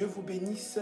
Dieu vous bénisse.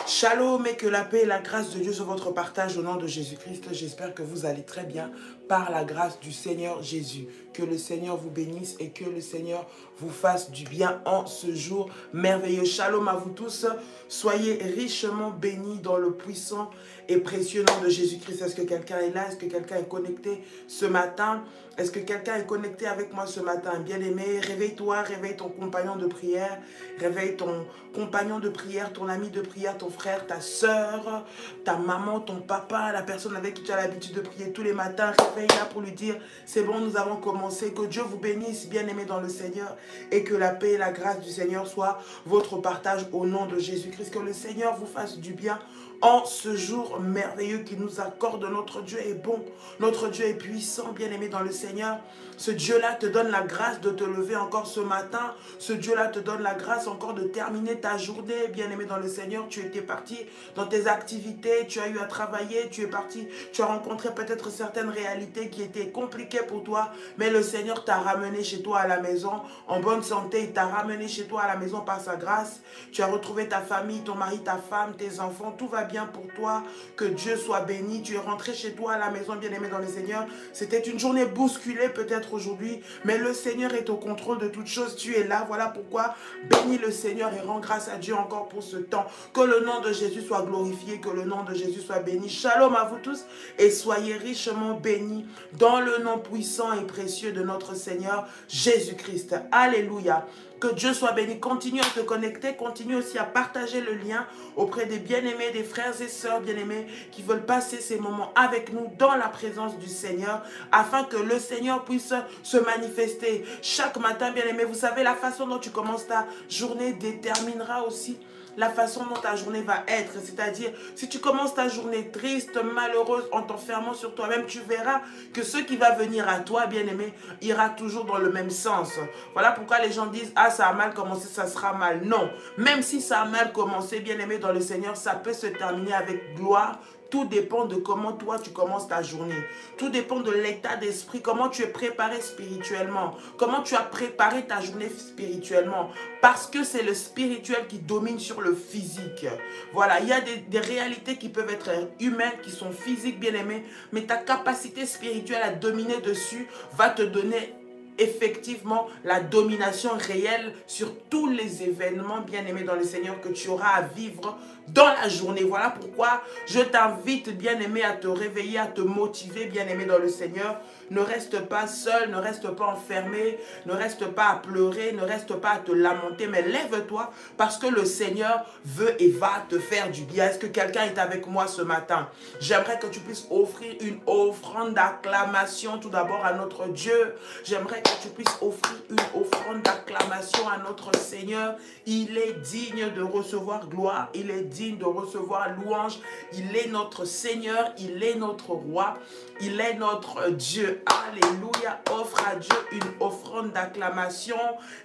Shalom et que la paix et la grâce de Dieu soit votre partage au nom de Jésus-Christ. J'espère que vous allez très bien par la grâce du Seigneur Jésus. Que le Seigneur vous bénisse et que le Seigneur vous fasse du bien en ce jour merveilleux. Shalom à vous tous. Soyez richement bénis dans le puissant et précieux nom de Jésus-Christ. Est-ce que quelqu'un est là? Est-ce que quelqu'un est connecté ce matin? Est-ce que quelqu'un est connecté avec moi ce matin? Bien-aimé, réveille-toi, réveille ton compagnon de prière, réveille ton compagnon de prière, ton ami de prière, ton frère, ta soeur, ta maman, ton papa, la personne avec qui tu as l'habitude de prier tous les matins. Réveille-la pour lui dire, c'est bon, nous avons commencé. Que Dieu vous bénisse, bien-aimé dans le Seigneur, et que la paix et la grâce du Seigneur soient votre partage au nom de Jésus-Christ. Que le Seigneur vous fasse du bien en ce jour merveilleux qu'il nous accorde. Notre Dieu est bon, notre Dieu est puissant, bien-aimé dans le Seigneur. Ce Dieu-là te donne la grâce de te lever encore ce matin. Ce Dieu-là te donne la grâce encore de terminer ta journée, bien-aimé dans le Seigneur. Tu étais parti dans tes activités, tu as eu à travailler, tu es parti, tu as rencontré peut-être certaines réalités qui étaient compliquées pour toi, mais le Seigneur t'a ramené chez toi à la maison en bonne santé. Il t'a ramené chez toi à la maison par sa grâce. Tu as retrouvé ta famille, ton mari, ta femme, tes enfants. Tout va bien pour toi. Que Dieu soit béni. Tu es rentré chez toi à la maison, bien-aimé dans le Seigneur. C'était une journée bousculée peut-être aujourd'hui, mais le Seigneur est au contrôle de toutes choses. Tu es là, voilà pourquoi bénis le Seigneur et rends grâce à Dieu encore pour ce temps. Que le nom de Jésus soit glorifié, que le nom de Jésus soit béni. Shalom à vous tous et soyez richement bénis dans le nom puissant et précieux de notre Seigneur Jésus-Christ. Alléluia. Que Dieu soit béni. Continue à te connecter, continue aussi à partager le lien auprès des bien-aimés, des frères et sœurs bien-aimés qui veulent passer ces moments avec nous dans la présence du Seigneur afin que le Seigneur puisse se manifester chaque matin, bien-aimé. Vous savez, la façon dont tu commences ta journée déterminera aussi la façon dont ta journée va être. C'est-à-dire, si tu commences ta journée triste, malheureuse, en t'enfermant sur toi-même, tu verras que ce qui va venir à toi, bien-aimé, ira toujours dans le même sens. Voilà pourquoi les gens disent, ah, ça a mal commencé, ça sera mal. Non, même si ça a mal commencé, bien-aimé dans le Seigneur, ça peut se terminer avec gloire. Tout dépend de comment toi tu commences ta journée. Tout dépend de l'état d'esprit, comment tu es préparé spirituellement, comment tu as préparé ta journée spirituellement. Parce que c'est le spirituel qui domine sur le physique. Voilà, il y a des réalités qui peuvent être humaines, qui sont physiques, bien aimées, mais ta capacité spirituelle à dominer dessus va te donner effectivement la domination réelle sur tous les événements, bien-aimés dans le Seigneur, que tu auras à vivre dans la journée. Voilà pourquoi je t'invite, bien-aimé, à te réveiller, à te motiver, bien-aimé dans le Seigneur. Ne reste pas seul, ne reste pas enfermé, ne reste pas à pleurer, ne reste pas à te lamenter, mais lève-toi parce que le Seigneur veut et va te faire du bien. Est-ce que quelqu'un est avec moi ce matin? J'aimerais que tu puisses offrir une offrande d'acclamation tout d'abord à notre Dieu. J'aimerais que tu puisses offrir une offrande d'acclamation à notre Seigneur. Il est digne de recevoir gloire, il est digne de recevoir louange. Il est notre Seigneur, il est notre roi, il est notre Dieu. Alléluia. Offre à Dieu une offrande d'acclamation.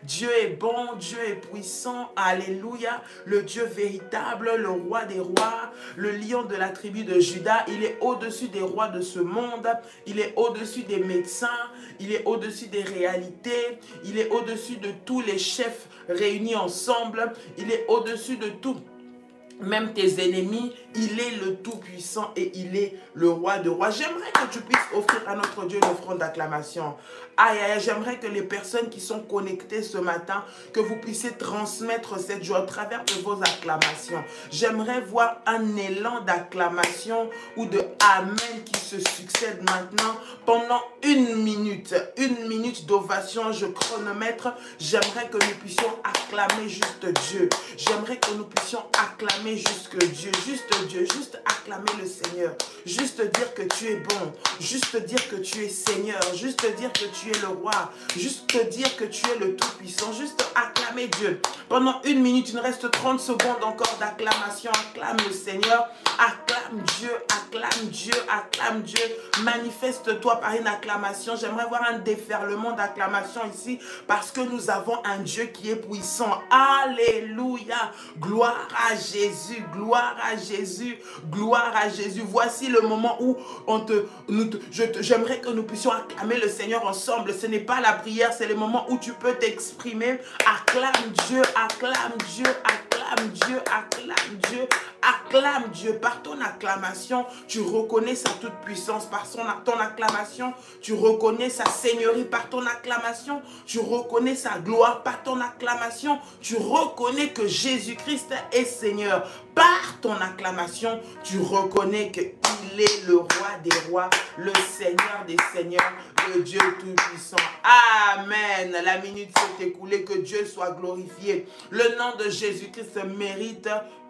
Dieu est bon, Dieu est puissant. Alléluia. Le Dieu véritable, le roi des rois, le lion de la tribu de Juda. Il est au-dessus des rois de ce monde. Il est au-dessus des médecins. Il est au-dessus des réalités. Il est au-dessus de tous les chefs réunis ensemble. Il est au-dessus de tout. Même tes ennemis, il est le Tout-Puissant et il est le Roi de rois. J'aimerais que tu puisses offrir à notre Dieu une offrande d'acclamation. Aïe, aïe, j'aimerais que les personnes qui sont connectées ce matin, que vous puissiez transmettre cette joie à travers de vos acclamations. J'aimerais voir un élan d'acclamation ou de Amen qui se succède maintenant pendant une minute d'ovation. Je chronomètre. J'aimerais que nous puissions acclamer juste Dieu. J'aimerais que nous puissions acclamer juste Dieu, juste acclamer le Seigneur, juste dire que tu es bon, juste dire que tu es Seigneur, juste dire que tu es le roi, juste dire que tu es le Tout-Puissant, juste acclamer Dieu. Pendant une minute, il nous reste 30 secondes encore d'acclamation. Acclame le Seigneur, acclame Dieu, acclame Dieu, acclame Dieu. Manifeste-toi par une acclamation. J'aimerais voir un déferlement d'acclamation ici parce que nous avons un Dieu qui est puissant. Alléluia, gloire à Jésus, gloire à Jésus, gloire à Jésus. Voici le moment où j'aimerais que nous puissions acclamer le Seigneur ensemble. Ce n'est pas la prière, c'est le moment où tu peux t'exprimer. Acclame Dieu, acclame Dieu, acclame acclame Dieu. Par ton acclamation, tu reconnais sa toute-puissance. Par ton acclamation, tu reconnais sa seigneurie. Par ton acclamation, tu reconnais sa gloire. Par ton acclamation, tu reconnais que Jésus-Christ est Seigneur. Par ton acclamation, tu reconnais qu'il est le roi des rois, le Seigneur des seigneurs, le Dieu tout-puissant. Amen. La minute s'est écoulée, que Dieu soit glorifié. Le nom de Jésus-Christ mérite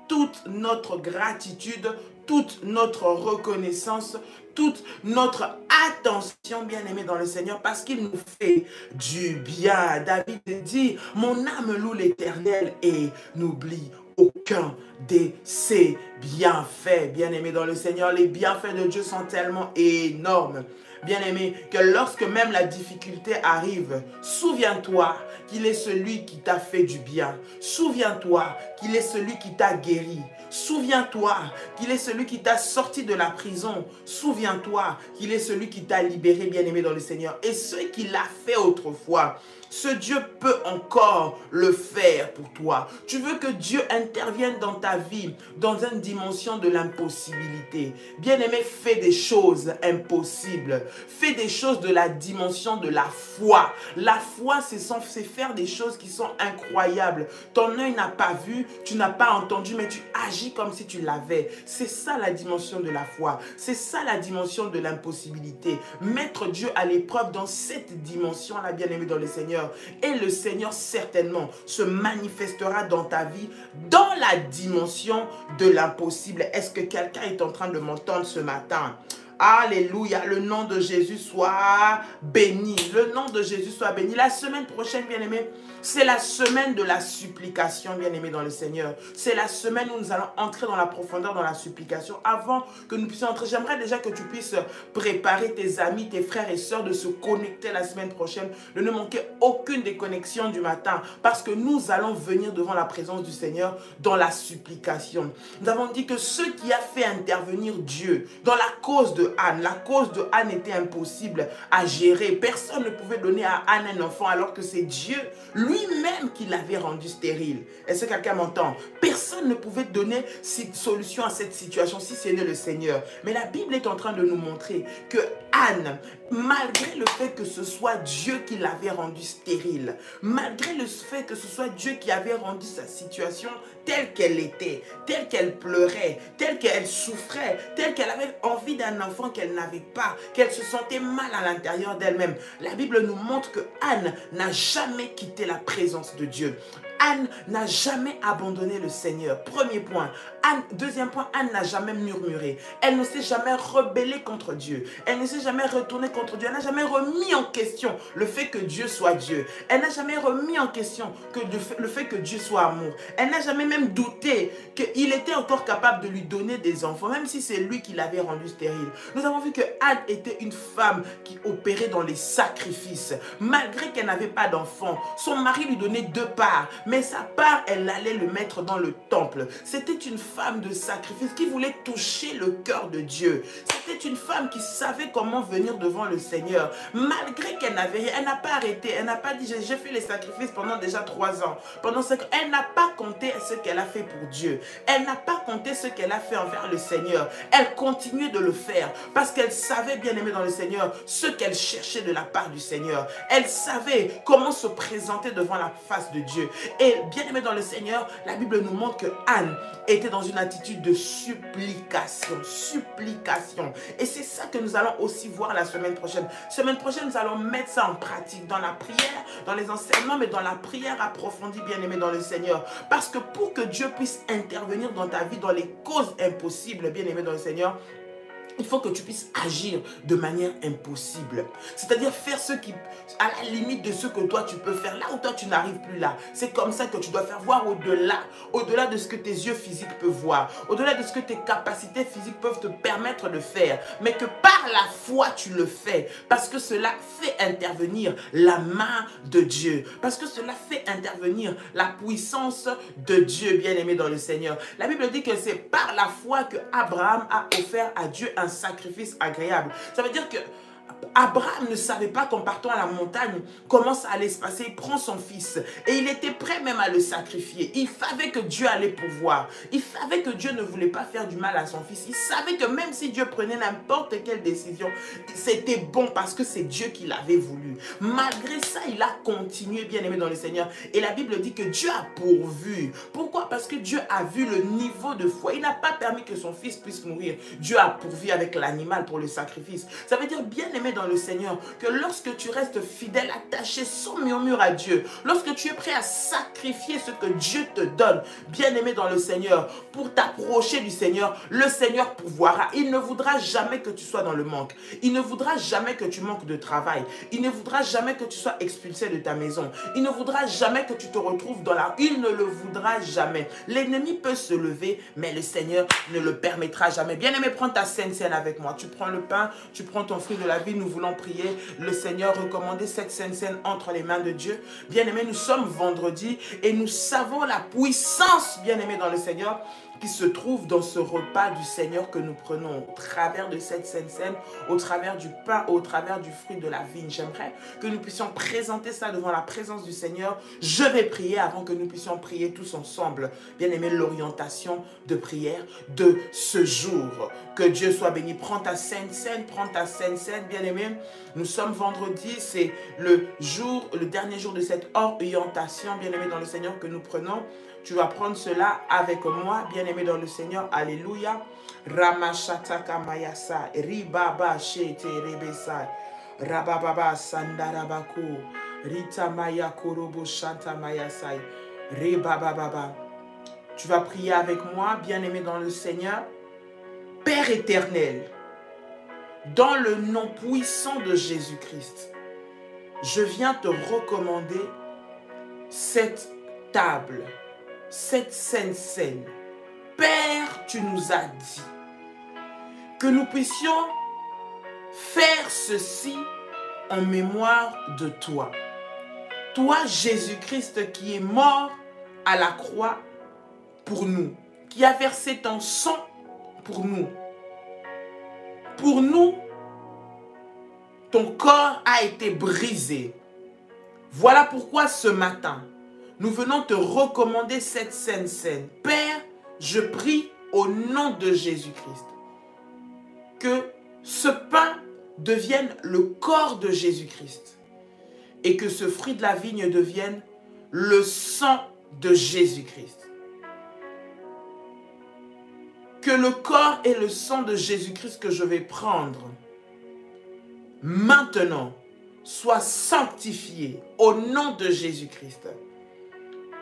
toute notre gratitude, toute notre reconnaissance, toute notre attention, bien-aimés dans le Seigneur, parce qu'il nous fait du bien. David dit, mon âme loue l'Éternel et n'oublie aucun de ses bienfaits. Bien-aimés dans le Seigneur, les bienfaits de Dieu sont tellement énormes, bien-aimé, que lorsque même la difficulté arrive, souviens-toi qu'il est celui qui t'a fait du bien. Souviens-toi qu'il est celui qui t'a guéri. Souviens-toi qu'il est celui qui t'a sorti de la prison. Souviens-toi qu'il est celui qui t'a libéré, bien-aimé dans le Seigneur. Et ce qu'il a fait autrefois, ce Dieu peut encore le faire pour toi. Tu veux que Dieu intervienne dans ta vie, dans une dimension de l'impossibilité. Bien-aimé, fais des choses impossibles. Fais des choses de la dimension de la foi. La foi, c'est faire des choses qui sont incroyables. Ton œil n'a pas vu, tu n'as pas entendu, mais tu agis comme si tu l'avais. C'est ça la dimension de la foi. C'est ça la dimension de l'impossibilité. Mettre Dieu à l'épreuve dans cette dimension-là, bien-aimé dans le Seigneur. Et le Seigneur certainement se manifestera dans ta vie dans la dimension de l'impossible. Est-ce que quelqu'un est en train de m'entendre ce matin? Alléluia, le nom de Jésus soit béni. Le nom de Jésus soit béni. La semaine prochaine, bien-aimés, c'est la semaine de la supplication, bien-aimés dans le Seigneur. C'est la semaine où nous allons entrer dans la profondeur, dans la supplication. Avant que nous puissions entrer, j'aimerais déjà que tu puisses préparer tes amis, tes frères et sœurs de se connecter la semaine prochaine, de ne manquer aucune des connexions du matin, parce que nous allons venir devant la présence du Seigneur dans la supplication. Nous avons dit que ce qui a fait intervenir Dieu dans la cause de Anne, la cause de Anne était impossible à gérer. Personne ne pouvait donner à Anne un enfant alors que c'est Dieu lui-même qui l'avait rendue stérile. Est-ce que quelqu'un m'entend? Personne ne pouvait donner solution à cette situation si ce n'est le Seigneur. Mais la Bible est en train de nous montrer que Anne, malgré le fait que ce soit Dieu qui l'avait rendue stérile, malgré le fait que ce soit Dieu qui avait rendu sa situation telle qu'elle était, telle qu'elle pleurait, telle qu'elle souffrait, telle qu'elle avait envie d'un enfant qu'elle n'avait pas, qu'elle se sentait mal à l'intérieur d'elle-même. La Bible nous montre que Anne n'a jamais quitté la présence de Dieu. Anne n'a jamais abandonné le Seigneur. Premier point. Deuxième point, Anne n'a jamais murmuré. Elle ne s'est jamais rebellée contre Dieu. Elle ne s'est jamais retournée contre Dieu. Elle n'a jamais remis en question le fait que Dieu soit Dieu. Elle n'a jamais remis en question le fait que Dieu soit amour. Elle n'a jamais même douté qu'il était encore capable de lui donner des enfants, même si c'est lui qui l'avait rendue stérile. Nous avons vu que Anne était une femme qui opérait dans les sacrifices. Malgré qu'elle n'avait pas d'enfants, son mari lui donnait 2 parts. Mais sa part, elle allait le mettre dans le temple. C'était une femme de sacrifice qui voulait toucher le cœur de Dieu. C'était une femme qui savait comment venir devant le Seigneur. Malgré qu'elle n'avait rien, elle n'a pas arrêté. Elle n'a pas dit, j'ai fait les sacrifices pendant déjà 3 ans. Pendant 5 ans, elle n'a pas compté ce qu'elle a fait pour Dieu. Elle n'a pas compté ce qu'elle a fait envers le Seigneur. Elle continuait de le faire parce qu'elle savait, bien aimée dans le Seigneur, ce qu'elle cherchait de la part du Seigneur. Elle savait comment se présenter devant la face de Dieu. Et bien aimé dans le Seigneur, la Bible nous montre que Anne était dans une attitude de supplication. Supplication. Et c'est ça que nous allons aussi voir la semaine prochaine. Semaine prochaine, nous allons mettre ça en pratique dans la prière, dans les enseignements, mais dans la prière approfondie, bien aimé dans le Seigneur. Parce que pour que Dieu puisse intervenir dans ta vie, dans les causes impossibles, bien aimé dans le Seigneur, il faut que tu puisses agir de manière impossible. C'est-à-dire faire ce qui, à la limite de ce que toi tu peux faire, là où toi tu n'arrives plus là. C'est comme ça que tu dois faire, voir au-delà de ce que tes yeux physiques peuvent voir, au-delà de ce que tes capacités physiques peuvent te permettre de faire, mais que par la foi tu le fais, parce que cela fait intervenir la main de Dieu, parce que cela fait intervenir la puissance de Dieu, bien aimé dans le Seigneur. La Bible dit que c'est par la foi que Abraham a offert à Dieu un sacrifice agréable. Ça veut dire que Abraham ne savait pas qu'en partant à la montagne, comment ça allait se passer. Il prend son fils et il était prêt même à le sacrifier. Il savait que Dieu allait pouvoir. Il savait que Dieu ne voulait pas faire du mal à son fils. Il savait que même si Dieu prenait n'importe quelle décision, c'était bon parce que c'est Dieu qui l'avait voulu. Malgré ça, il a continué, bien aimé dans le Seigneur. Et la Bible dit que Dieu a pourvu. Pourquoi? Parce que Dieu a vu le niveau de foi. Il n'a pas permis que son fils puisse mourir. Dieu a pourvu avec l'animal pour le sacrifice. Ça veut dire, bien aimé dans le Seigneur, que lorsque tu restes fidèle, attaché sans murmure à Dieu, lorsque tu es prêt à sacrifier ce que Dieu te donne, bien aimé dans le Seigneur, pour t'approcher du Seigneur, le Seigneur pourvoira. Il ne voudra jamais que tu sois dans le manque. Il ne voudra jamais que tu manques de travail. Il ne voudra jamais que tu sois expulsé de ta maison. Il ne voudra jamais que tu te retrouves dans la... Il ne le voudra jamais. L'ennemi peut se lever, mais le Seigneur ne le permettra jamais. Bien aimé, prends ta Sainte Seine avec moi. Tu prends le pain, tu prends ton fruit de la vie. Nous voulons prier. Le Seigneur recommandait cette Sainte Seine entre les mains de Dieu. Bien aimé, nous sommes vendredi et nous savons la puissance, bien aimé dans le Seigneur, qui se trouve dans ce repas du Seigneur que nous prenons au travers de cette Sainte Seine, au travers du pain, au travers du fruit de la vigne. J'aimerais que nous puissions présenter ça devant la présence du Seigneur. Je vais prier avant que nous puissions prier tous ensemble. Bien aimé, l'orientation de prière de ce jour. Que Dieu soit béni. Prends ta Sainte Seine, prends ta Sainte Seine, bien aimé. Nous sommes vendredi, c'est le dernier jour de cette orientation, bien aimé dans le Seigneur, que nous prenons. Tu vas prendre cela avec moi, bien-aimé dans le Seigneur. Alléluia. Ramashataka mayasa, ribaba shete rebesa, rabababa sandarabako, rita maya korobo shanta mayasai, rebababa. Tu vas prier avec moi, bien-aimé dans le Seigneur. Père éternel, dans le nom puissant de Jésus-Christ, je viens te recommander cette table, cette Sainte Seine. Père, tu nous as dit que nous puissions faire ceci en mémoire de toi. Toi, Jésus-Christ, qui est mort à la croix pour nous, qui a versé ton sang pour nous. Pour nous, ton corps a été brisé. Voilà pourquoi ce matin, nous venons te recommander cette Sainte Seine. Père, je prie au nom de Jésus-Christ que ce pain devienne le corps de Jésus-Christ et que ce fruit de la vigne devienne le sang de Jésus-Christ. Que le corps et le sang de Jésus-Christ que je vais prendre maintenant soient sanctifiés au nom de Jésus-Christ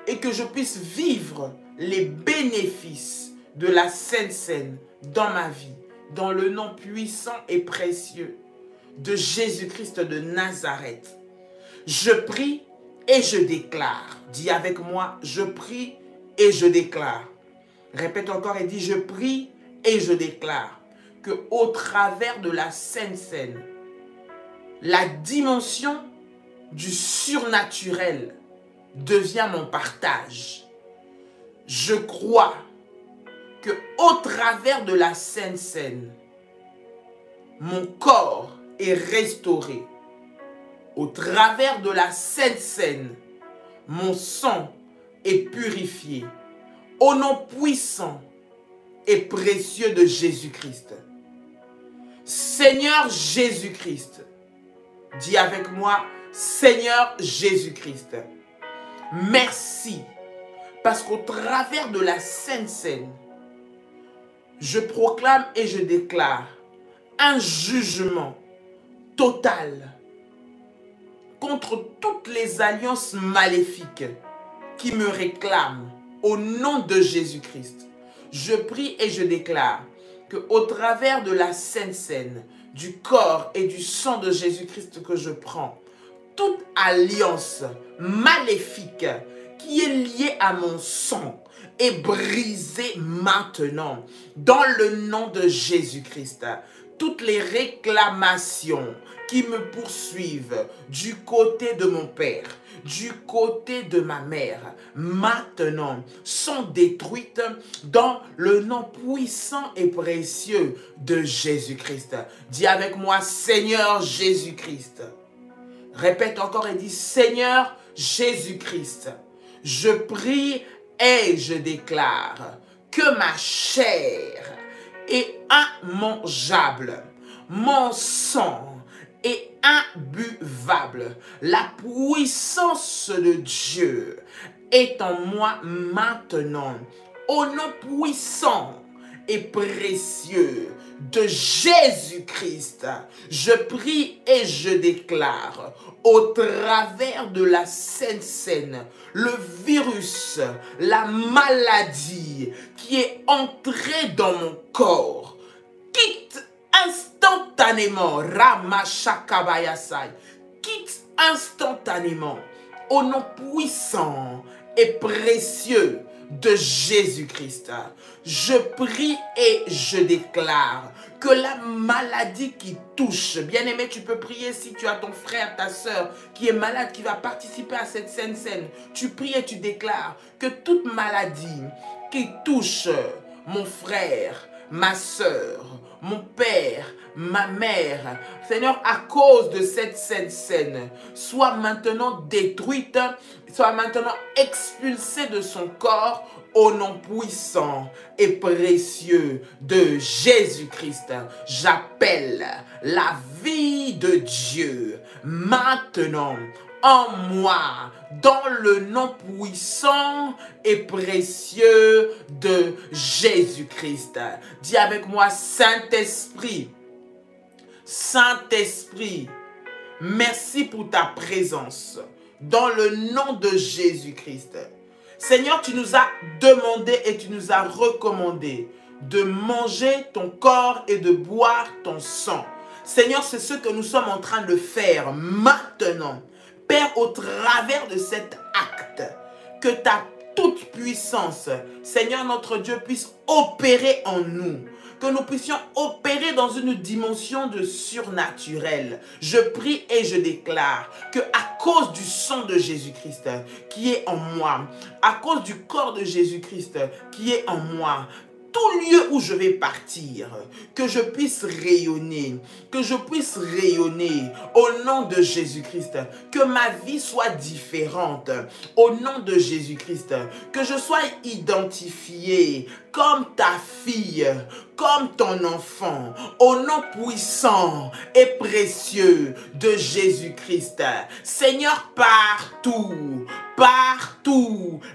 et que je puisse vivre les bénéfices de la Sainte Seine dans ma vie, dans le nom puissant et précieux de Jésus-Christ de Nazareth. Je prie et je déclare. Dis avec moi, je prie et je déclare. Répète encore et dis, je prie et je déclare que au travers de la Sainte Seine, la dimension du surnaturel devient mon partage. Je crois que au travers de la Sainte Seine, mon corps est restauré. Au travers de la Sainte Seine, mon sang est purifié. Au nom puissant et précieux de Jésus-Christ. Seigneur Jésus-Christ, dis avec moi, Seigneur Jésus-Christ, merci, parce qu'au travers de la Sainte Seine, je proclame et je déclare un jugement total contre toutes les alliances maléfiques qui me réclament au nom de Jésus-Christ. Je prie et je déclare qu'au travers de la Sainte Seine, du corps et du sang de Jésus-Christ que je prends, toute alliance maléfique qui est liée à mon sang est brisée maintenant dans le nom de Jésus-Christ. toutes les réclamations qui me poursuivent du côté de mon père, du côté de ma mère, maintenant sont détruites dans le nom puissant et précieux de Jésus-Christ. Dis avec moi, Seigneur Jésus-Christ. Répète encore et dis, Seigneur Jésus-Christ, je prie et je déclare que ma chair est immangeable, mon sang est imbuvable. La puissance de Dieu est en moi maintenant. Au nom puissant et précieux de Jésus-Christ, je prie et je déclare au travers de la Sainte Seine, le virus, la maladie qui est entrée dans mon corps, quitte instantanément, Ramashakabayasai, quitte instantanément au nom puissant et précieux de Jésus-Christ. Je prie et je déclare que la maladie qui touche, bien-aimé, tu peux prier si tu as ton frère, ta soeur qui est malade, qui va participer à cette Sainte Seine. Tu pries et tu déclares que toute maladie qui touche mon frère, ma soeur, mon père, ma mère, Seigneur, à cause de cette Sainte Seine, soit maintenant détruite, soit maintenant expulsée de son corps au nom puissant et précieux de Jésus-Christ. J'appelle la vie de Dieu maintenant en moi, dans le nom puissant et précieux de Jésus-Christ. Dis avec moi, Saint-Esprit, Saint-Esprit, merci pour ta présence dans le nom de Jésus-Christ. Seigneur, tu nous as demandé et tu nous as recommandé de manger ton corps et de boire ton sang. Seigneur, c'est ce que nous sommes en train de faire maintenant. Père, au travers de cet acte, que ta toute puissance, Seigneur notre Dieu, puisse opérer en nous. Que nous puissions opérer dans une dimension de surnaturel. Je prie et je déclare que à cause du sang de Jésus-Christ qui est en moi, à cause du corps de Jésus-Christ qui est en moi, tout lieu où je vais partir, que je puisse rayonner, au nom de Jésus-Christ, que ma vie soit différente au nom de Jésus-Christ, que je sois identifié comme ta fille, comme ton enfant, au nom puissant et précieux de Jésus-Christ. Seigneur, partout,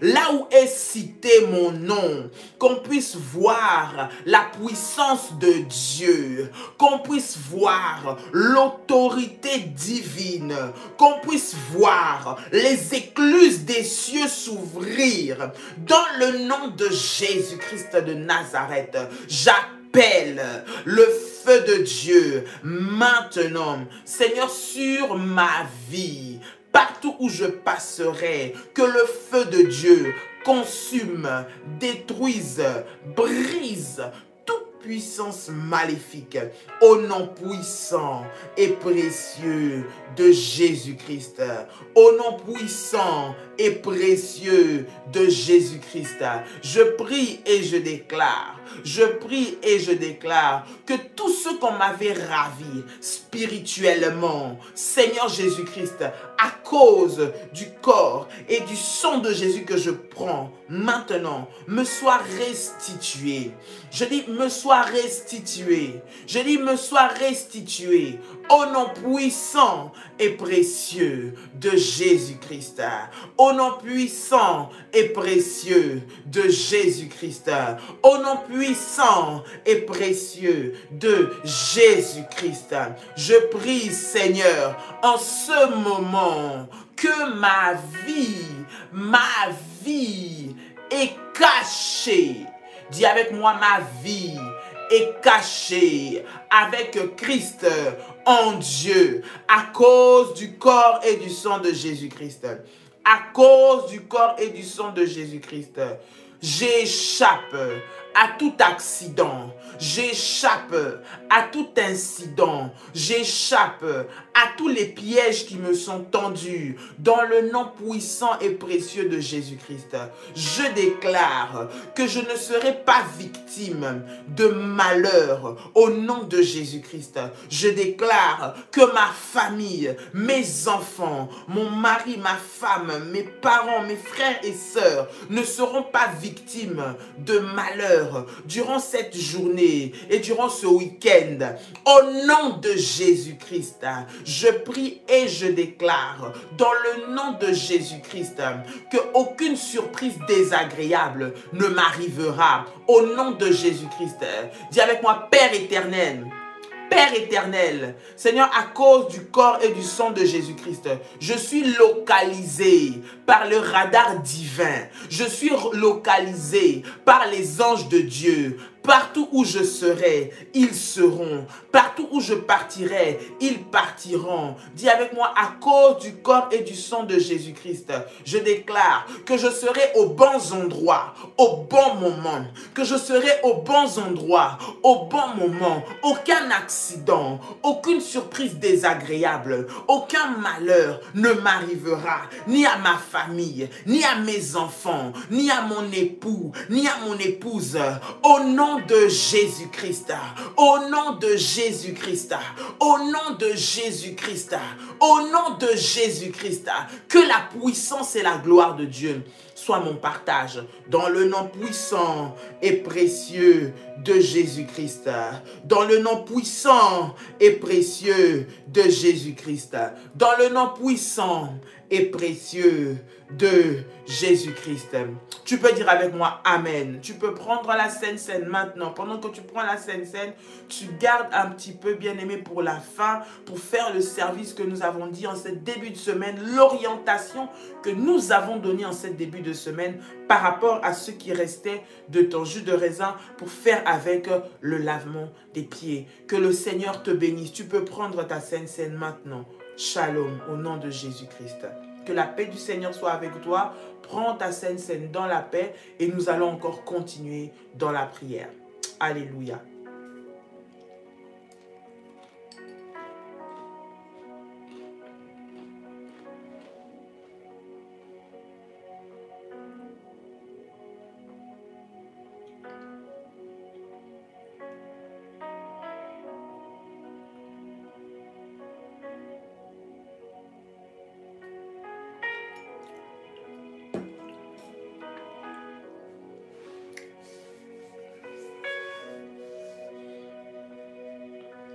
là où est cité mon nom, qu'on puisse voir la puissance de Dieu, qu'on puisse voir l'autorité divine, qu'on puisse voir les écluses des cieux s'ouvrir dans le nom de Jésus-Christ de Nazareth. J'appelle le feu de Dieu maintenant, Seigneur, sur ma vie. Partout où je passerai, que le feu de Dieu consume, détruise, brise toute puissance maléfique au nom puissant et précieux de Jésus-Christ. Au nom puissant et précieux de Jésus-Christ, je prie et je déclare, que tout ce qu'on m'avait ravi spirituellement, Seigneur Jésus-Christ, à cause du corps et du sang de Jésus que je prends maintenant, me soit restitué. Je dis, me soit restitué. Je dis, me soit restitué au nom puissant et précieux de Jésus-Christ. Au nom puissant et précieux de Jésus-Christ. Au nom puissant et précieux de Jésus-Christ. Je prie, Seigneur, en ce moment, que ma vie est cachée. Dis avec moi, ma vie est cachée avec Christ en Dieu à cause du corps et du sang de Jésus-Christ. À cause du corps et du sang de Jésus-Christ, j'échappe à tout accident. J'échappe à tout incident. J'échappe à tous les pièges qui me sont tendus. Dans le nom puissant et précieux de Jésus-Christ, je déclare que je ne serai pas victime de malheur au nom de Jésus-Christ. Je déclare que ma famille, mes enfants, mon mari, ma femme, mes parents, mes frères et sœurs ne seront pas victimes de malheur durant cette journée et durant ce week-end. Au nom de Jésus-Christ, je prie et je déclare dans le nom de Jésus-Christ que aucune surprise désagréable ne m'arrivera. Au nom de Jésus-Christ, dis avec moi, Père éternel, Père éternel, Seigneur, à cause du corps et du sang de Jésus-Christ, je suis localisé par le radar divin. Je suis localisé par les anges de Dieu. Partout où je serai, ils seront. Partout où je partirai, ils partiront. Dis avec moi, à cause du corps et du sang de Jésus-Christ, je déclare que je serai aux bons endroits, au bon moment. Que je serai aux bons endroits, au bon moment. Aucun accident, aucune surprise désagréable, aucun malheur ne m'arrivera, ni à ma famille, ni à mes enfants, ni à mon époux, ni à mon épouse. Au nom de Jésus-Christ, au nom de Jésus-Christ, au nom de Jésus-Christ, au nom de Jésus-Christ, que la puissance et la gloire de Dieu soient mon partage dans le nom puissant et précieux de Jésus-Christ. Dans le nom puissant et précieux de Jésus-Christ. Dans le nom puissant et précieux de Jésus-Christ. Tu peux dire avec moi Amen. Tu peux prendre la Sainte Seine maintenant. Pendant que tu prends la Sainte Seine, tu gardes un petit peu, bien-aimé, pour la fin, pour faire le service que nous avons dit en ce début de semaine, l'orientation que nous avons donnée en ce début de semaine par rapport à ce qui restait de ton jus de raisin pour faire avec le lavement des pieds. Que le Seigneur te bénisse. Tu peux prendre ta Sainte Seine maintenant. Shalom au nom de Jésus-Christ. Que la paix du Seigneur soit avec toi. Prends ta Sainte Seine dans la paix et nous allons encore continuer dans la prière. Alléluia.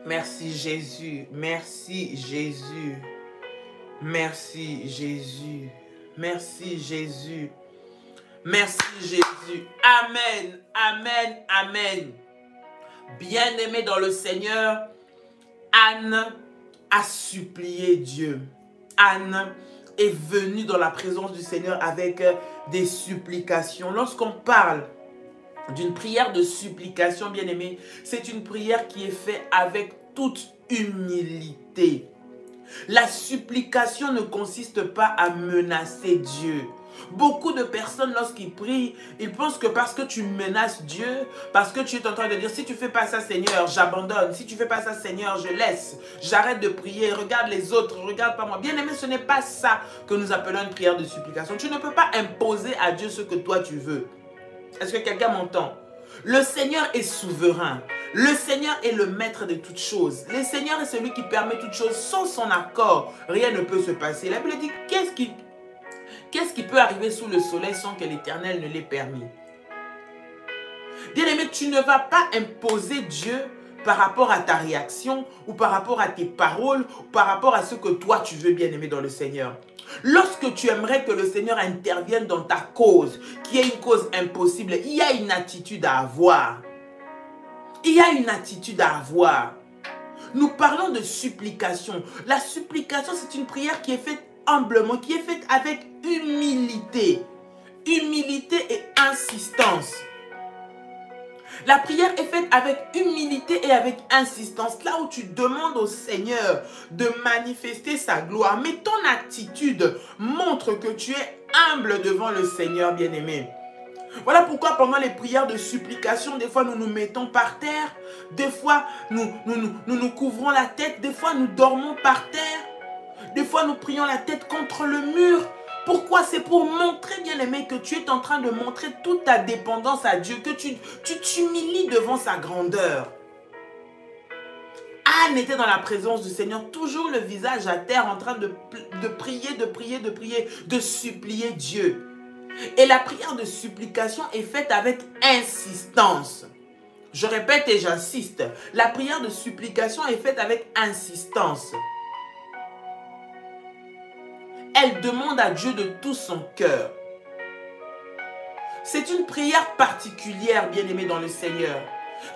Merci Jésus, merci Jésus, merci Jésus, merci Jésus, merci Jésus. Amen, amen, amen. Bien-aimé dans le Seigneur, Anne a supplié Dieu. Anne est venue dans la présence du Seigneur avec des supplications. Lorsqu'on parle d'une prière de supplication, bien-aimé, c'est une prière qui est faite avec toute humilité. La supplication ne consiste pas à menacer Dieu. Beaucoup de personnes, lorsqu'ils prient, ils pensent que parce que tu menaces Dieu, parce que tu es en train de dire, si tu ne fais pas ça, Seigneur, j'abandonne. Si tu ne fais pas ça, Seigneur, je laisse. J'arrête de prier. Regarde les autres, regarde pas moi. Bien-aimé, ce n'est pas ça que nous appelons une prière de supplication. Tu ne peux pas imposer à Dieu ce que toi tu veux. Est-ce que quelqu'un m'entend? Le Seigneur est souverain. Le Seigneur est le maître de toutes choses. Le Seigneur est celui qui permet toutes choses. Sans son accord, rien ne peut se passer. La Bible dit, qu'est-ce qui peut arriver sous le soleil sans que l'Éternel ne l'ait permis? Bien-aimé, tu ne vas pas imposer Dieu par rapport à ta réaction ou par rapport à tes paroles ou par rapport à ce que toi tu veux, bien-aimé dans le Seigneur. Lorsque tu aimerais que le Seigneur intervienne dans ta cause, qui est une cause impossible, il y a une attitude à avoir. Il y a une attitude à avoir. Nous parlons de supplication. La supplication, c'est une prière qui est faite humblement, qui est faite avec humilité. Humilité et insistance. La prière est faite avec humilité et avec insistance. Là où tu demandes au Seigneur de manifester sa gloire. Mais ton attitude montre que tu es humble devant le Seigneur bien-aimé. Voilà pourquoi pendant les prières de supplication, des fois nous nous mettons par terre, des fois nous couvrons la tête, des fois nous dormons par terre, des fois nous prions la tête contre le mur. Pourquoi? C'est pour montrer, bien-aimé, que tu es en train de montrer toute ta dépendance à Dieu, que tu t'humilies devant sa grandeur. Anne était dans la présence du Seigneur, toujours le visage à terre, en train de prier, de supplier Dieu. Et la prière de supplication est faite avec insistance. Je répète et j'insiste. La prière de supplication est faite avec insistance. Elle demande à Dieu de tout son cœur. C'est une prière particulière, bien-aimé dans le Seigneur.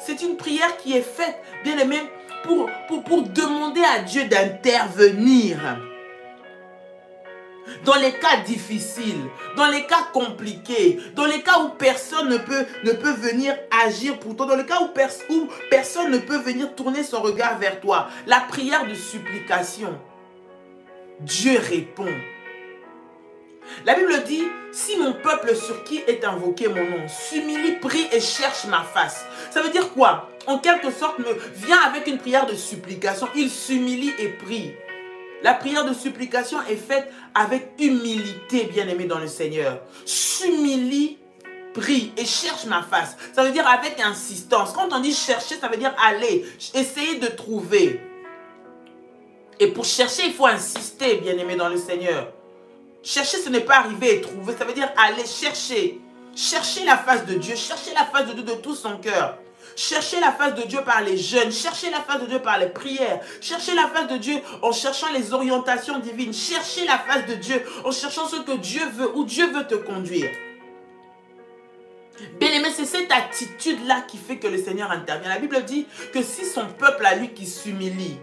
C'est une prière qui est faite, bien-aimé, pour demander à Dieu d'intervenir. Dans les cas difficiles, dans les cas compliqués, dans les cas où personne ne peut venir agir pour toi, dans le cas où personne ne peut venir tourner son regard vers toi, la prière de supplication, Dieu répond. La Bible dit, si mon peuple sur qui est invoqué mon nom s'humilie, prie et cherche ma face. Ça veut dire quoi? En quelque sorte, vient avec une prière de supplication, il s'humilie et prie. La prière de supplication est faite avec humilité, bien-aimé dans le Seigneur. S'humilie, prie et cherche ma face. Ça veut dire avec insistance. Quand on dit chercher, ça veut dire aller, essayer de trouver. Et pour chercher, il faut insister, bien-aimé dans le Seigneur. Chercher, ce n'est pas arriver et trouver. Ça veut dire aller chercher. Chercher la face de Dieu. Chercher la face de Dieu de tout son cœur. Chercher la face de Dieu par les jeûnes. Chercher la face de Dieu par les prières. Chercher la face de Dieu en cherchant les orientations divines. Chercher la face de Dieu en cherchant ce que Dieu veut, où Dieu veut te conduire. Bien-aimé, c'est cette attitude-là qui fait que le Seigneur intervient. La Bible dit que si son peuple à lui qui s'humilie,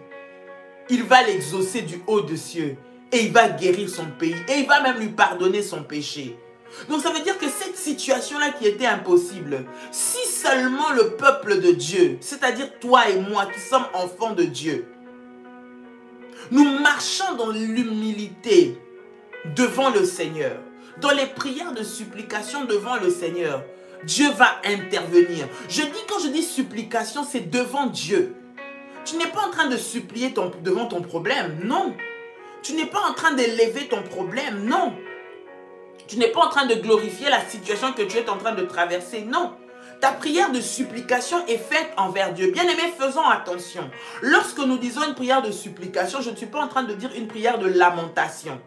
il va l'exaucer du haut des cieux. Et il va guérir son pays. Et il va même lui pardonner son péché. Donc ça veut dire que cette situation-là qui était impossible, si seulement le peuple de Dieu, c'est-à-dire toi et moi qui sommes enfants de Dieu, nous marchons dans l'humilité devant le Seigneur, dans les prières de supplication devant le Seigneur, Dieu va intervenir. Quand je dis supplication, c'est devant Dieu. Tu n'es pas en train de supplier devant ton problème, non. Tu n'es pas en train d'élever ton problème, non. Tu n'es pas en train de glorifier la situation que tu es en train de traverser, non. Ta prière de supplication est faite envers Dieu. Bien-aimés, faisons attention. Lorsque nous disons une prière de supplication, je ne suis pas en train de dire une prière de lamentation.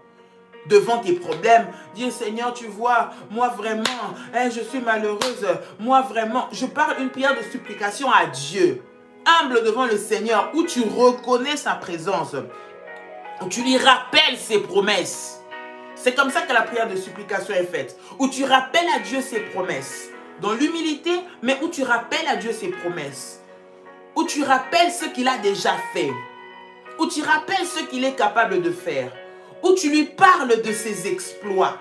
Devant tes problèmes, dire Seigneur, tu vois, moi vraiment, je suis malheureuse, moi vraiment. Je parle une prière de supplication à Dieu. Humble devant le Seigneur, où tu reconnais sa présence. Où tu lui rappelles ses promesses. C'est comme ça que la prière de supplication est faite. Où tu rappelles à Dieu ses promesses. Dans l'humilité, mais où tu rappelles à Dieu ses promesses. Où tu rappelles ce qu'il a déjà fait. Où tu rappelles ce qu'il est capable de faire. Où tu lui parles de ses exploits.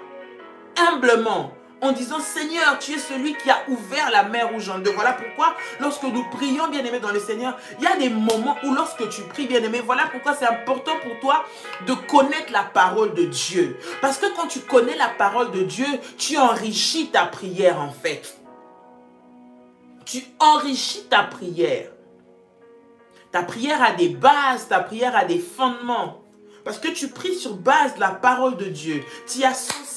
Humblement. En disant, Seigneur, tu es celui qui a ouvert la mer Rouge en deux. Voilà pourquoi, lorsque nous prions, bien-aimés, dans le Seigneur, il y a des moments où lorsque tu pries, bien-aimé, voilà pourquoi c'est important pour toi de connaître la parole de Dieu. Parce que quand tu connais la parole de Dieu, tu enrichis ta prière, en fait. Tu enrichis ta prière. Ta prière a des bases, ta prière a des fondements. Parce que tu pries sur base de la parole de Dieu. Tu associes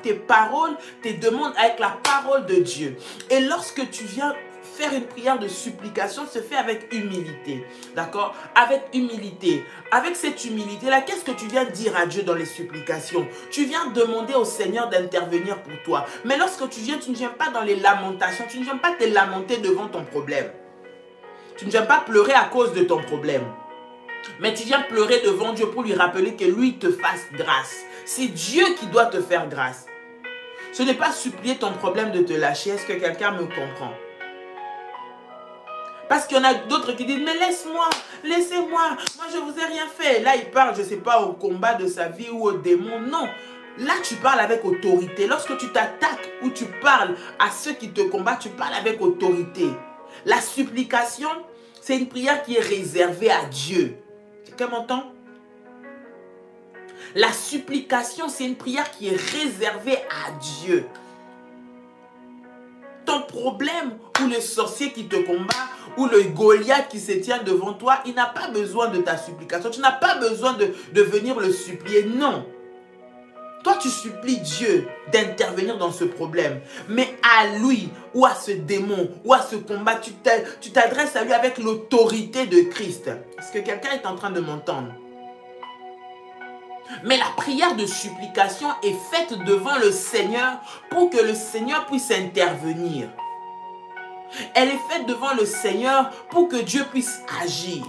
tes paroles, tes demandes avec la parole de Dieu. Et lorsque tu viens faire une prière de supplication, se fait avec humilité. D'accord? Avec humilité. Avec cette humilité-là, qu'est-ce que tu viens dire à Dieu dans les supplications? Tu viens demander au Seigneur d'intervenir pour toi. Mais lorsque tu ne viens pas dans les lamentations. Tu ne viens pas te lamenter devant ton problème. Tu ne viens pas pleurer à cause de ton problème. Mais tu viens pleurer devant Dieu pour lui rappeler que lui te fasse grâce. C'est Dieu qui doit te faire grâce. Ce n'est pas supplier ton problème de te lâcher. Est-ce que quelqu'un me comprend? Parce qu'il y en a d'autres qui disent, mais laisse-moi, laissez-moi, moi je ne vous ai rien fait. Là, il parle, je ne sais pas, au combat de sa vie ou au démon. Non, là tu parles avec autorité. Lorsque tu t'attaques ou tu parles à ceux qui te combattent, tu parles avec autorité. La supplication, c'est une prière qui est réservée à Dieu. Quelqu'un m'entend? La supplication, c'est une prière qui est réservée à Dieu. ton problème ou le sorcier qui te combat ou le Goliath qui se tient devant toi, il n'a pas besoin de ta supplication. Tu n'as pas besoin de venir le supplier. Non. Toi, tu supplies Dieu d'intervenir dans ce problème. Mais à lui, ou à ce démon, ou à ce combat, tu t'adresses à lui avec l'autorité de Christ. Est-ce que quelqu'un est en train de m'entendre? Mais la prière de supplication est faite devant le Seigneur pour que le Seigneur puisse intervenir. Elle est faite devant le Seigneur pour que Dieu puisse agir.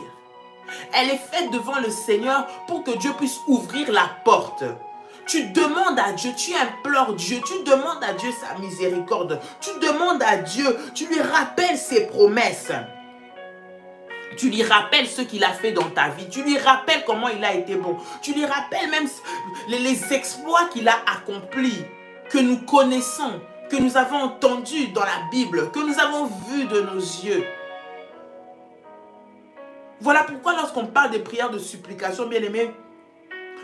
Elle est faite devant le Seigneur pour que Dieu puisse ouvrir la porte. Tu demandes à Dieu, tu implores Dieu, tu demandes à Dieu sa miséricorde. Tu demandes à Dieu, tu lui rappelles ses promesses. Tu lui rappelles ce qu'il a fait dans ta vie. Tu lui rappelles comment il a été bon. Tu lui rappelles même les exploits qu'il a accomplis, que nous connaissons, que nous avons entendus dans la Bible, que nous avons vus de nos yeux. Voilà pourquoi lorsqu'on parle des prières de supplication, bien-aimés,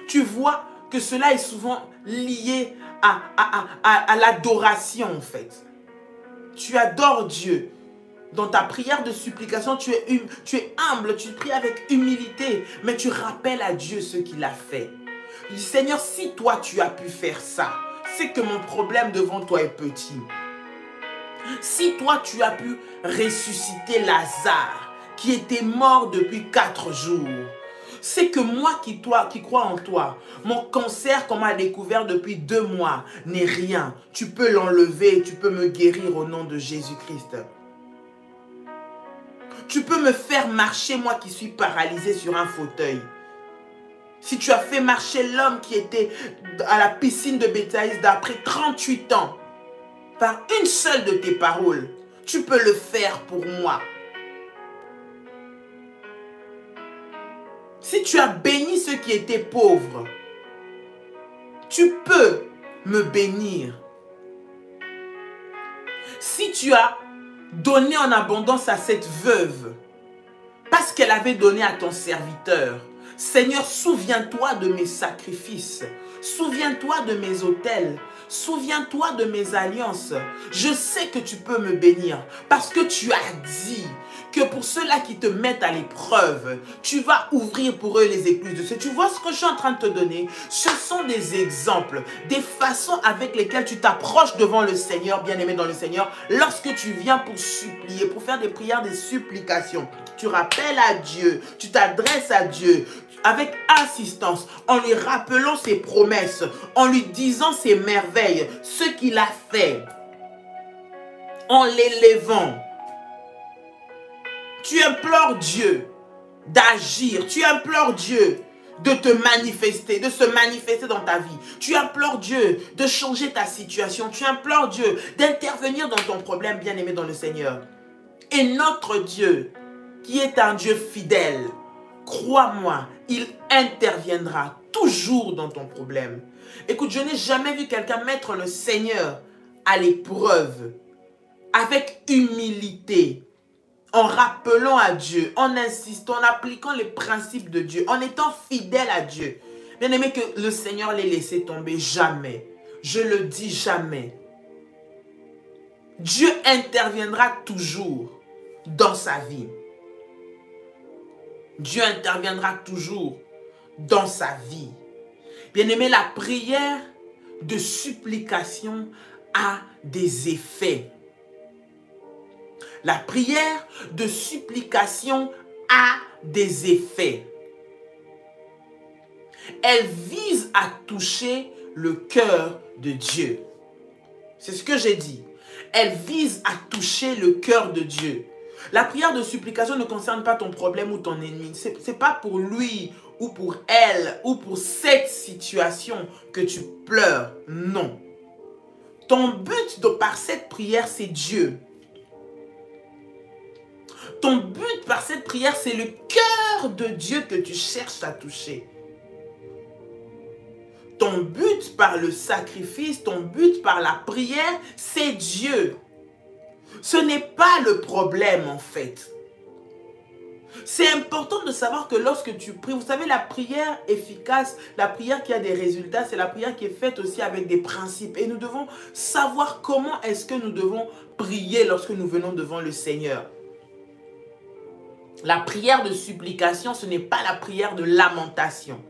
tu vois que cela est souvent lié à l'adoration en fait. Tu adores Dieu. Dans ta prière de supplication, tu es humble, tu pries avec humilité, mais tu rappelles à Dieu ce qu'il a fait. Tu dis, Seigneur, si toi tu as pu faire ça, c'est que mon problème devant toi est petit. Si toi tu as pu ressusciter Lazare, qui était mort depuis 4 jours, c'est que moi qui crois en toi, mon cancer qu'on m'a découvert depuis 2 mois n'est rien. Tu peux l'enlever, tu peux me guérir au nom de Jésus-Christ. Tu peux me faire marcher, moi qui suis paralysé sur un fauteuil. Si tu as fait marcher l'homme qui était à la piscine de Bethsaïda après 38 ans, par une seule de tes paroles, tu peux le faire pour moi. Si tu as béni ceux qui étaient pauvres, tu peux me bénir. Si tu as donné en abondance à cette veuve, parce qu'elle avait donné à ton serviteur, Seigneur, souviens-toi de mes sacrifices, souviens-toi de mes autels, souviens-toi de mes alliances. Je sais que tu peux me bénir parce que tu as dit que pour ceux-là qui te mettent à l'épreuve, tu vas ouvrir pour eux les écluses de Dieu. Tu vois ce que je suis en train de te donner? Ce sont des exemples, des façons avec lesquelles tu t'approches devant le Seigneur, bien-aimé dans le Seigneur, lorsque tu viens pour supplier, pour faire des prières, des supplications. Tu rappelles à Dieu, tu t'adresses à Dieu avec insistance, en lui rappelant ses promesses, en lui disant ses merveilles, ce qu'il a fait, en l'élevant. Tu implores Dieu d'agir, tu implores Dieu de te manifester, de se manifester dans ta vie. Tu implores Dieu de changer ta situation, tu implores Dieu d'intervenir dans ton problème, bien-aimé dans le Seigneur. Et notre Dieu, qui est un Dieu fidèle, crois-moi, il interviendra toujours dans ton problème. Écoute, je n'ai jamais vu quelqu'un mettre le Seigneur à l'épreuve avec humilité, en rappelant à Dieu, en insistant, en appliquant les principes de Dieu, en étant fidèle à Dieu. Bien aimé, que le Seigneur l'ait laissé tomber, jamais. Je le dis jamais. Dieu interviendra toujours dans sa vie. Dieu interviendra toujours dans sa vie. Bien-aimé, la prière de supplication a des effets. La prière de supplication a des effets. Elle vise à toucher le cœur de Dieu. C'est ce que j'ai dit. Elle vise à toucher le cœur de Dieu. La prière de supplication ne concerne pas ton problème ou ton ennemi. Ce n'est pas pour lui ou pour elle ou pour cette situation que tu pleures. Non. Ton but par cette prière, c'est Dieu. Ton but par cette prière, c'est le cœur de Dieu que tu cherches à toucher. Ton but par le sacrifice, ton but par la prière, c'est Dieu. Ce n'est pas le problème en fait. C'est important de savoir que lorsque tu pries, vous savez, la prière efficace, la prière qui a des résultats, c'est la prière qui est faite aussi avec des principes. Et nous devons savoir comment est-ce que nous devons prier lorsque nous venons devant le Seigneur. La prière de supplication, ce n'est pas la prière de lamentation.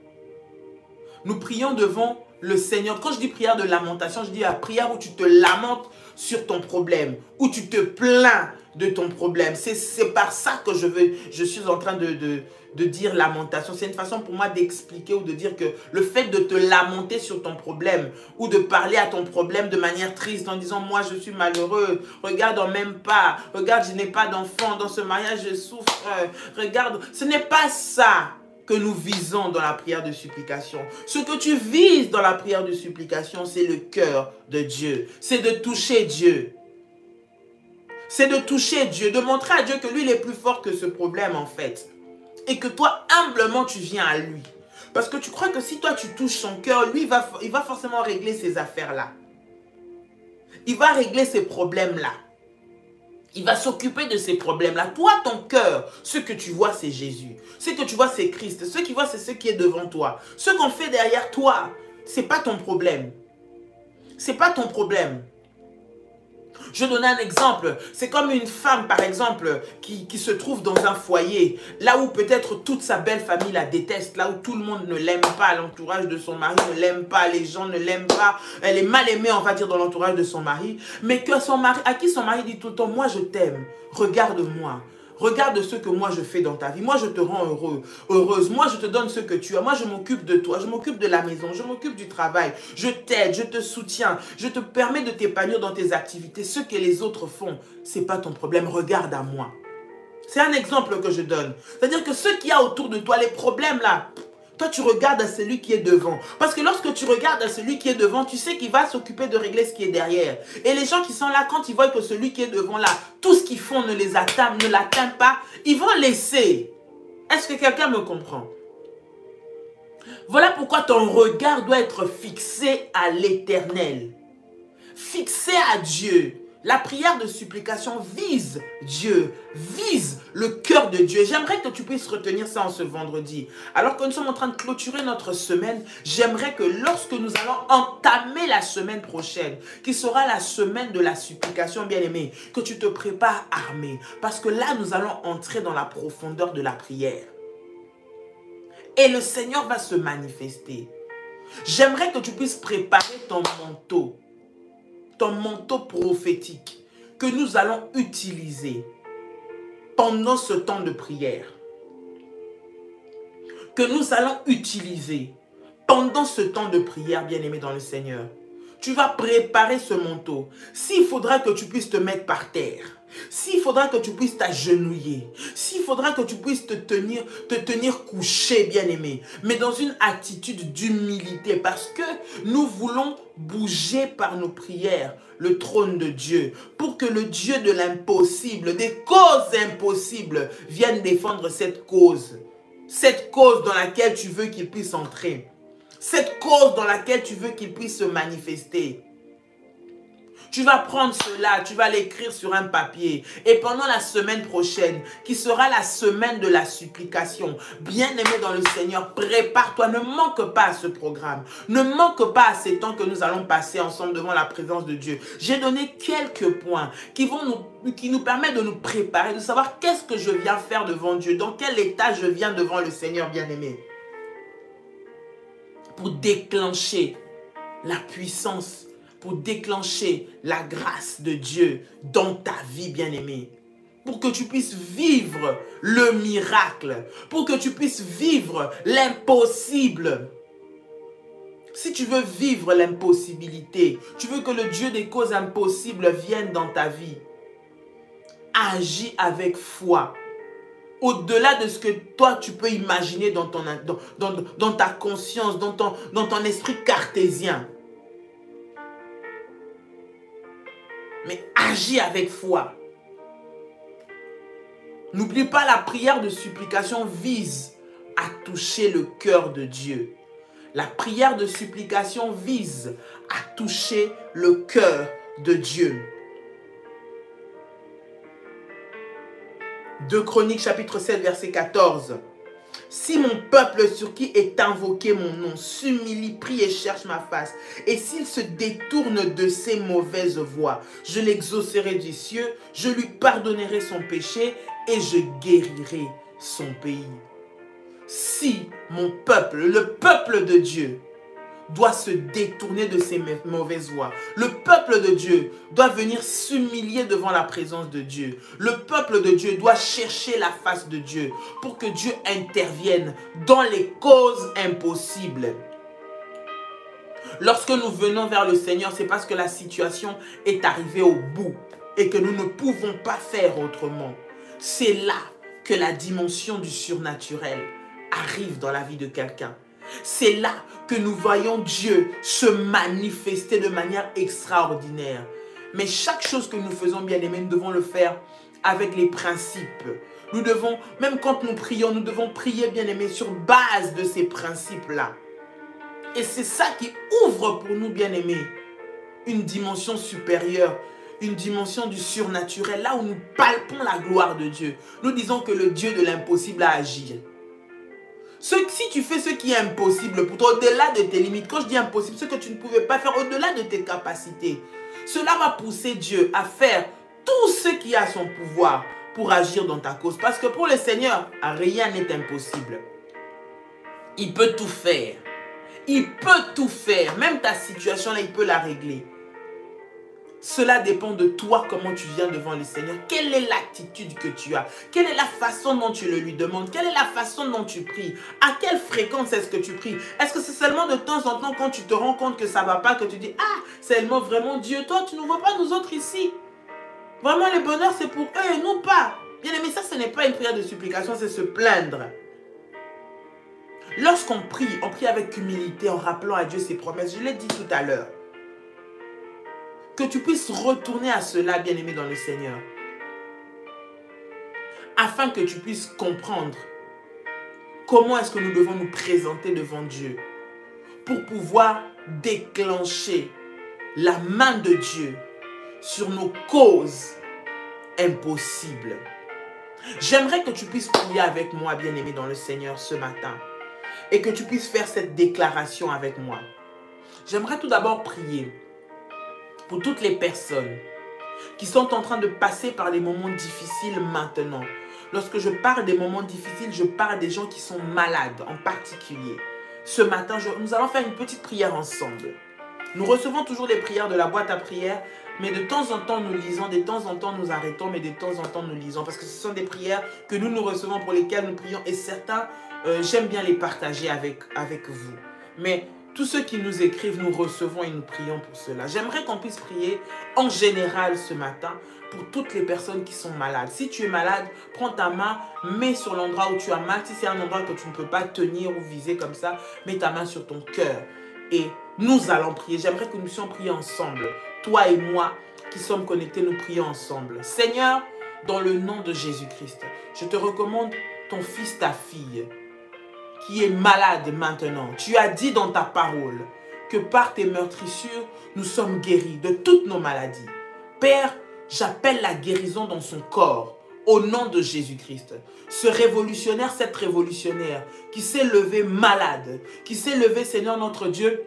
Nous prions devant le Seigneur. Quand je dis prière de lamentation, je dis la prière où tu te lamentes sur ton problème, où tu te plains de ton problème. C'est par ça que je suis en train de dire lamentation. C'est une façon pour moi d'expliquer ou de dire que le fait de te lamenter sur ton problème ou de parler à ton problème de manière triste en disant « moi je suis malheureux, regarde on m'aime pas, regarde je n'ai pas d'enfant, dans ce mariage je souffre, regarde », ce n'est pas ça que nous visons dans la prière de supplication. Ce que tu vises dans la prière de supplication, c'est le cœur de Dieu. C'est de toucher Dieu. C'est de toucher Dieu, de montrer à Dieu que lui, il est plus fort que ce problème en fait. Et que toi, humblement, tu viens à lui. Parce que tu crois que si toi, tu touches son cœur, lui, il va forcément régler ces affaires-là. Il va régler ces problèmes-là. Il va s'occuper de ces problèmes-là. Toi, ton cœur, ce que tu vois, c'est Jésus. Ce que tu vois, c'est Christ. Ce qui voit, c'est ce qui est devant toi. Ce qu'on fait derrière toi, ce n'est pas ton problème. Ce n'est pas ton problème. Je vais donner un exemple. C'est comme une femme, par exemple, qui se trouve dans un foyer, là où peut-être toute sa belle famille la déteste, là où tout le monde ne l'aime pas, l'entourage de son mari ne l'aime pas, les gens ne l'aiment pas, elle est mal aimée, on va dire, dans l'entourage de son mari, mais que à qui son mari dit tout le temps, moi je t'aime, regarde-moi. Regarde ce que moi je fais dans ta vie. Moi je te rends heureux, heureuse. Moi je te donne ce que tu as. Moi je m'occupe de toi. Je m'occupe de la maison. Je m'occupe du travail. Je t'aide. Je te soutiens. Je te permets de t'épanouir dans tes activités. Ce que les autres font, ce n'est pas ton problème. Regarde à moi. C'est un exemple que je donne. C'est-à-dire que ce qu'il y a autour de toi, les problèmes là, toi tu regardes à celui qui est devant. Parce que lorsque tu regardes à celui qui est devant, tu sais qu'il va s'occuper de régler ce qui est derrière. Et les gens qui sont là, quand ils voient que celui qui est devant là, tout ce qu'ils font ne l'atteint pas, ils vont laisser. Est-ce que quelqu'un me comprend? Voilà pourquoi ton regard doit être fixé à l'Éternel. Fixé à Dieu. La prière de supplication vise Dieu, vise le cœur de Dieu. J'aimerais que tu puisses retenir ça en ce vendredi. Alors que nous sommes en train de clôturer notre semaine, j'aimerais que lorsque nous allons entamer la semaine prochaine, qui sera la semaine de la supplication, bien-aimé, que tu te prépares armé. Parce que là, nous allons entrer dans la profondeur de la prière. Et le Seigneur va se manifester. J'aimerais que tu puisses préparer ton manteau prophétique que nous allons utiliser pendant ce temps de prière. Que nous allons utiliser pendant ce temps de prière, bien-aimé dans le Seigneur. Tu vas préparer ce manteau. S'il faudra que tu puisses te mettre par terre, s'il faudra que tu puisses t'agenouiller, s'il faudra que tu puisses te tenir couché, bien-aimé, mais dans une attitude d'humilité, parce que nous voulons bouger par nos prières le trône de Dieu, pour que le Dieu de l'impossible, des causes impossibles, vienne défendre cette cause dans laquelle tu veux qu'il puisse entrer, cette cause dans laquelle tu veux qu'il puisse se manifester. Tu vas prendre cela, tu vas l'écrire sur un papier. Et pendant la semaine prochaine, qui sera la semaine de la supplication, bien-aimé dans le Seigneur, prépare-toi, ne manque pas à ce programme. Ne manque pas à ces temps que nous allons passer ensemble devant la présence de Dieu. J'ai donné quelques points qui nous permettent de nous préparer, de savoir qu'est-ce que je viens faire devant Dieu, dans quel état je viens devant le Seigneur, bien-aimé. Pour déclencher la puissance, pour déclencher la grâce de Dieu dans ta vie, bien-aimée. Pour que tu puisses vivre le miracle. Pour que tu puisses vivre l'impossible. Si tu veux vivre l'impossibilité, tu veux que le Dieu des causes impossibles vienne dans ta vie, agis avec foi. Au-delà de ce que toi, tu peux imaginer dans ta conscience, dans ton esprit cartésien. Mais agis avec foi. N'oublie pas, la prière de supplication vise à toucher le cœur de Dieu. La prière de supplication vise à toucher le cœur de Dieu. 2 Chroniques chapitre 7 verset 14. Si mon peuple sur qui est invoqué mon nom s'humilie, prie et cherche ma face, et s'il se détourne de ses mauvaises voies, je l'exaucerai des cieux, je lui pardonnerai son péché et je guérirai son pays. Si mon peuple, le peuple de Dieu, doit se détourner de ses mauvaises voies. Le peuple de Dieu doit venir s'humilier devant la présence de Dieu. Le peuple de Dieu doit chercher la face de Dieu pour que Dieu intervienne dans les causes impossibles. Lorsque nous venons vers le Seigneur, c'est parce que la situation est arrivée au bout et que nous ne pouvons pas faire autrement. C'est là que la dimension du surnaturel arrive dans la vie de quelqu'un. C'est là que nous voyons Dieu se manifester de manière extraordinaire. Mais chaque chose que nous faisons, bien-aimés, nous devons le faire avec les principes. Nous devons, même quand nous prions, nous devons prier, bien-aimés, sur base de ces principes-là. Et c'est ça qui ouvre pour nous, bien-aimés, une dimension supérieure, une dimension du surnaturel, là où nous palpons la gloire de Dieu. Nous disons que le Dieu de l'impossible a agi. Si tu fais ce qui est impossible pour toi, au-delà de tes limites, quand je dis impossible, ce que tu ne pouvais pas faire au-delà de tes capacités, cela va pousser Dieu à faire tout ce qui a à son pouvoir pour agir dans ta cause. Parce que pour le Seigneur, rien n'est impossible. Il peut tout faire. Il peut tout faire. Même ta situation là, il peut la régler. Cela dépend de toi, comment tu viens devant le Seigneur. Quelle est l'attitude que tu as? Quelle est la façon dont tu le lui demandes? Quelle est la façon dont tu pries? À quelle fréquence est-ce que tu pries? Est-ce que c'est seulement de temps en temps quand tu te rends compte que ça ne va pas, que tu dis « Ah, c'est vraiment Dieu, toi tu ne vois pas nous autres ici. Vraiment le bonheur c'est pour eux et nous pas. » Bien aimé, ça ce n'est pas une prière de supplication, c'est se plaindre. Lorsqu'on prie, on prie avec humilité en rappelant à Dieu ses promesses. Je l'ai dit tout à l'heure. Que tu puisses retourner à cela, bien-aimé, dans le Seigneur. Afin que tu puisses comprendre comment est-ce que nous devons nous présenter devant Dieu. Pour pouvoir déclencher la main de Dieu sur nos causes impossibles. J'aimerais que tu puisses prier avec moi, bien-aimé, dans le Seigneur ce matin. Et que tu puisses faire cette déclaration avec moi. J'aimerais tout d'abord prier pour toutes les personnes qui sont en train de passer par des moments difficiles maintenant. Lorsque je parle des moments difficiles, je parle des gens qui sont malades en particulier. Ce matin, nous allons faire une petite prière ensemble. Nous recevons toujours des prières de la boîte à prières, mais de temps en temps nous lisons, de temps en temps nous arrêtons, mais de temps en temps nous lisons. Parce que ce sont des prières que nous recevons, pour lesquelles nous prions, et certains, j'aime bien les partager avec vous. Mais tous ceux qui nous écrivent, nous recevons et nous prions pour cela. J'aimerais qu'on puisse prier en général ce matin pour toutes les personnes qui sont malades. Si tu es malade, prends ta main, mets sur l'endroit où tu as mal. Si c'est un endroit que tu ne peux pas tenir ou viser comme ça, mets ta main sur ton cœur. Et nous allons prier. J'aimerais que nous puissions prier ensemble. Toi et moi qui sommes connectés, nous prions ensemble. Seigneur, dans le nom de Jésus-Christ, je te recommande ton fils, ta fille, qui est malade maintenant. Tu as dit dans ta parole que par tes meurtrissures, nous sommes guéris de toutes nos maladies. Père, j'appelle la guérison dans son corps, au nom de Jésus-Christ. Ce révolutionnaire, cette révolutionnaire, qui s'est levé malade, qui s'est levé, Seigneur notre Dieu,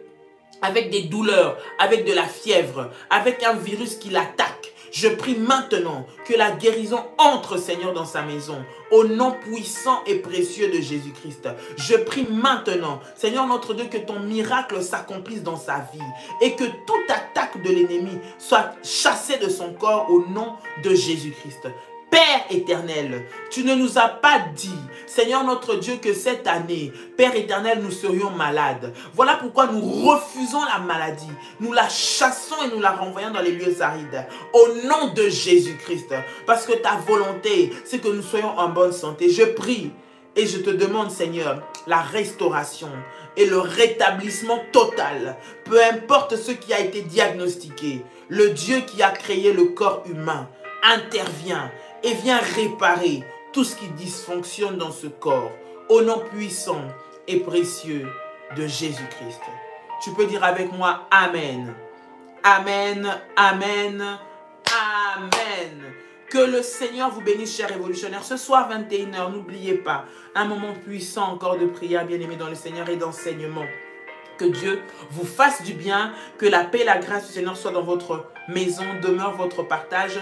avec des douleurs, avec de la fièvre, avec un virus qui l'attaque. Je prie maintenant que la guérison entre, Seigneur, dans sa maison, au nom puissant et précieux de Jésus-Christ. Je prie maintenant, Seigneur notre Dieu, que ton miracle s'accomplisse dans sa vie et que toute attaque de l'ennemi soit chassée de son corps au nom de Jésus-Christ. Père éternel, tu ne nous as pas dit, Seigneur notre Dieu, que cette année, Père éternel, nous serions malades. Voilà pourquoi nous refusons la maladie. Nous la chassons et nous la renvoyons dans les lieux arides. Au nom de Jésus-Christ. Parce que ta volonté, c'est que nous soyons en bonne santé. Je prie et je te demande, Seigneur, la restauration et le rétablissement total. Peu importe ce qui a été diagnostiqué, le Dieu qui a créé le corps humain intervient et vient réparer tout ce qui dysfonctionne dans ce corps, au nom puissant et précieux de Jésus-Christ. Tu peux dire avec moi Amen. Amen, Amen, Amen. Que le Seigneur vous bénisse, chers révolutionnaires. Ce soir, 21h, n'oubliez pas, un moment puissant encore de prière, bien-aimés dans le Seigneur, et d'enseignement. Que Dieu vous fasse du bien, que la paix et la grâce du Seigneur soient dans votre maison, demeure votre partage.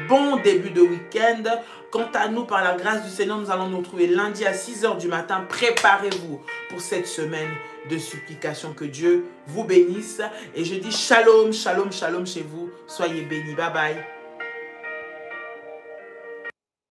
Bon début de week-end. Quant à nous, par la grâce du Seigneur, nous allons nous retrouver lundi à 6h du matin. Préparez-vous pour cette semaine de supplication. Que Dieu vous bénisse. Et je dis shalom, shalom, shalom chez vous. Soyez bénis. Bye bye.